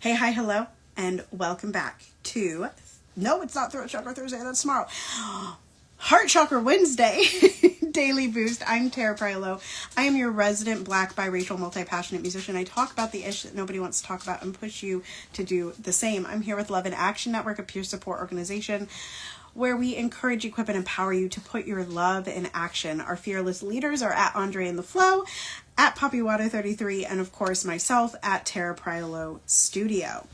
Hey, hi, hello, and welcome back to, no, it's not Throat Chakra Thursday, that's tomorrow. Heart Chakra Wednesday, Daily Boost. I'm Tara Priolo. I am your resident Black, biracial, multi-passionate musician. I talk about the ish that nobody wants to talk about and push you to do the same. I'm here with Love in Action Network, a peer support organization where we encourage, equip, and empower you to put your love in action. Our fearless leaders are at Andre in the Flow, at PoppyWater33, and of course myself at Tara Priolo Studio.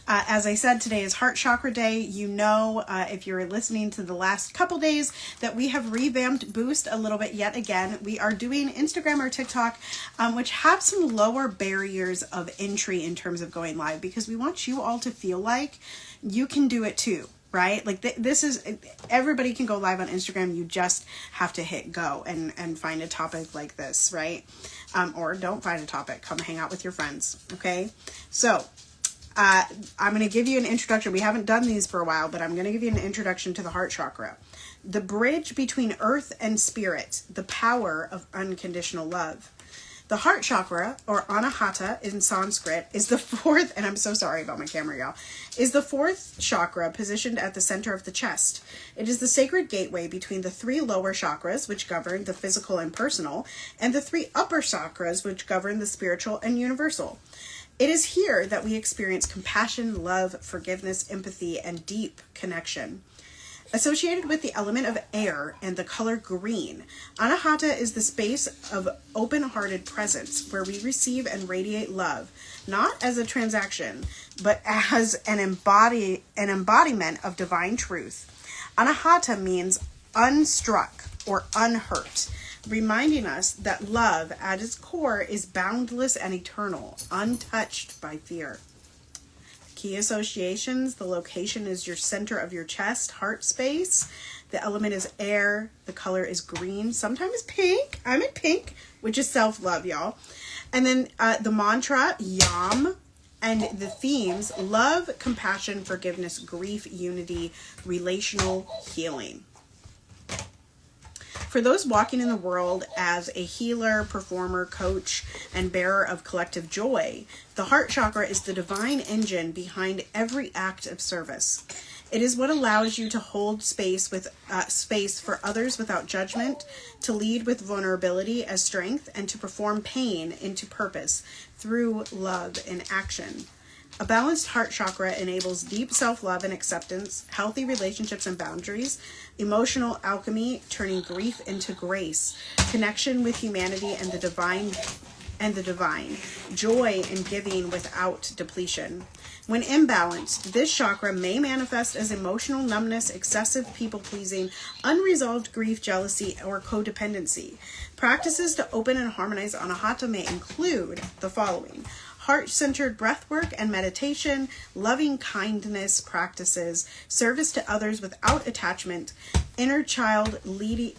As I said, today is Heart Chakra Day. You know, if you're listening to the last couple days, that we have revamped Boost a little bit yet again. We are doing Instagram or TikTok, which have some lower barriers of entry in terms of going live, because we want you all to feel like you can do it too. Right? Like this is, everybody can go live on Instagram. You just have to hit go and find a topic like this, right? Or don't find a topic. Come hang out with your friends. Okay. So, I'm going to give you an introduction. We haven't done these for a while, but I'm going to give you an introduction to the heart chakra. The bridge between earth and spirit, the power of unconditional love. The heart chakra, or anahata in Sanskrit, is the fourth, and I'm so sorry about my camera, y'all, is the fourth chakra positioned at the center of the chest. It is the sacred gateway between the three lower chakras, which govern the physical and personal, and the three upper chakras, which govern the spiritual and universal. It is here that we experience compassion, love, forgiveness, empathy, and deep connection. Associated with the element of air and the color green, anahata is the space of open-hearted presence where we receive and radiate love, not as a transaction, but as an embodiment of divine truth. Anahata means unstruck or unhurt, reminding us that love at its core is boundless and eternal, untouched by fear. Key associations: the location is your center of your chest, heart space. The element is air. The color is green, sometimes pink. I'm in pink, which is self-love, y'all. And then the mantra, yam. And the themes: love, compassion, forgiveness, grief, unity, relational healing. For those walking in the world as a healer, performer, coach, and bearer of collective joy, the heart chakra is the divine engine behind every act of service. It is what allows you to hold space for others without judgment, to lead with vulnerability as strength, and to perform pain into purpose through love in action. A balanced heart chakra enables deep self-love and acceptance, healthy relationships and boundaries, emotional alchemy, turning grief into grace, connection with humanity and the divine, joy in giving without depletion. When imbalanced, this chakra may manifest as emotional numbness, excessive people-pleasing, unresolved grief, jealousy, or codependency. Practices to open and harmonize anahata may include the following: heart-centered breathwork and meditation, loving kindness practices, service to others without attachment, inner child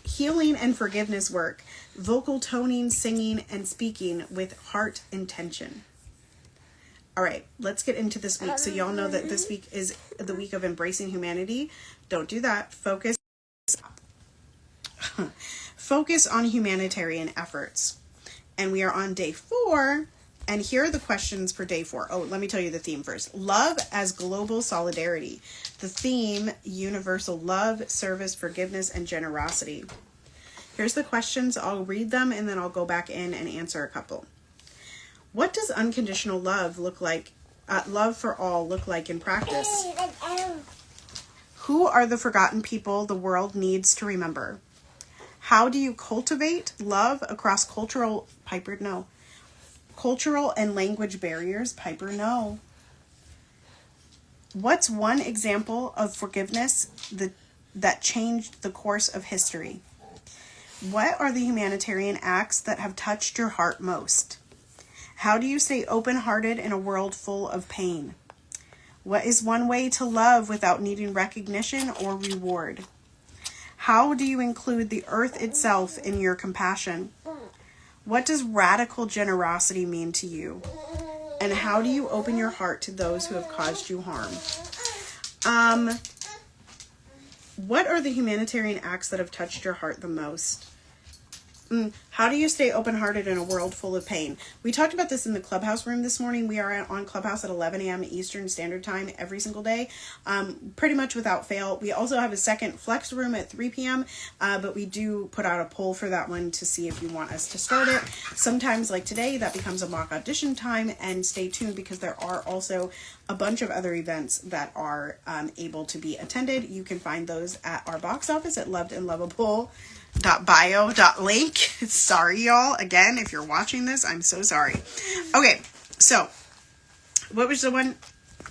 healing and forgiveness work, vocal toning, singing, and speaking with heart intention. All right, let's get into this week. So y'all know that this week is the week of embracing humanity. Don't do that. Focus on humanitarian efforts. And we are on day 4. And here are the questions for day 4. Oh, let me tell you the theme first. Love as global solidarity. The theme: universal love, service, forgiveness, and generosity. Here's the questions. I'll read them and then I'll go back in and answer a couple. What does unconditional love look like? Love for all look like in practice? Who are the forgotten people the world needs to remember? How do you cultivate love across cultural and language barriers? Piper, no. What's one example of forgiveness that changed the course of history? What are the humanitarian acts that have touched your heart most? How do you stay open-hearted in a world full of pain? What is one way to love without needing recognition or reward? How do you include the earth itself in your compassion? What does radical generosity mean to you? And how do you open your heart to those who have caused you harm? What are the humanitarian acts that have touched your heart the most? How do you stay open-hearted in a world full of pain? We talked about this in the Clubhouse room this morning. We are on Clubhouse at 11 a.m. Eastern Standard Time every single day, pretty much without fail. We also have a second Flex room at 3 p.m., but we do put out a poll for that one to see if you want us to start it. Sometimes, like today, that becomes a mock audition time, and stay tuned because there are also a bunch of other events that are able to be attended. You can find those at our box office at lovedandlovable.bio.link. Sorry, y'all. Again, if you're watching this, I'm so sorry. Okay, so what was the one?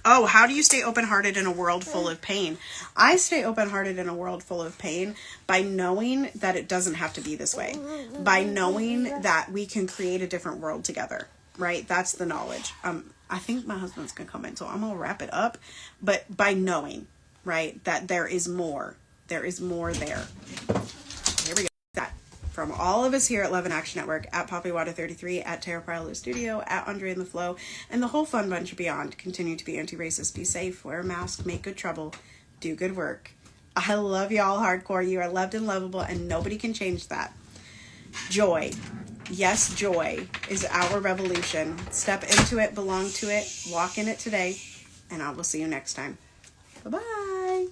Oh, how do you stay open-hearted in a world full of pain? I stay open-hearted in a world full of pain by knowing that it doesn't have to be this way. By knowing that we can create a different world together, right? That's the knowledge. I think my husband's going to come in, so I'm going to wrap it up. But by knowing, right, that there is more. There is more there. Here we go. That from all of us here at Love and Action Network, at PoppyWater33, at Tara Priolo Studio, at Andre in the Flow, and the whole fun bunch beyond. Continue to be anti-racist, be safe, wear a mask, make good trouble, do good work. I love y'all hardcore. You are loved and lovable, and nobody can change that. Joy. Yes, joy is our revolution. Step into it, belong to it, walk in it today, and I will see you next time. Bye-bye.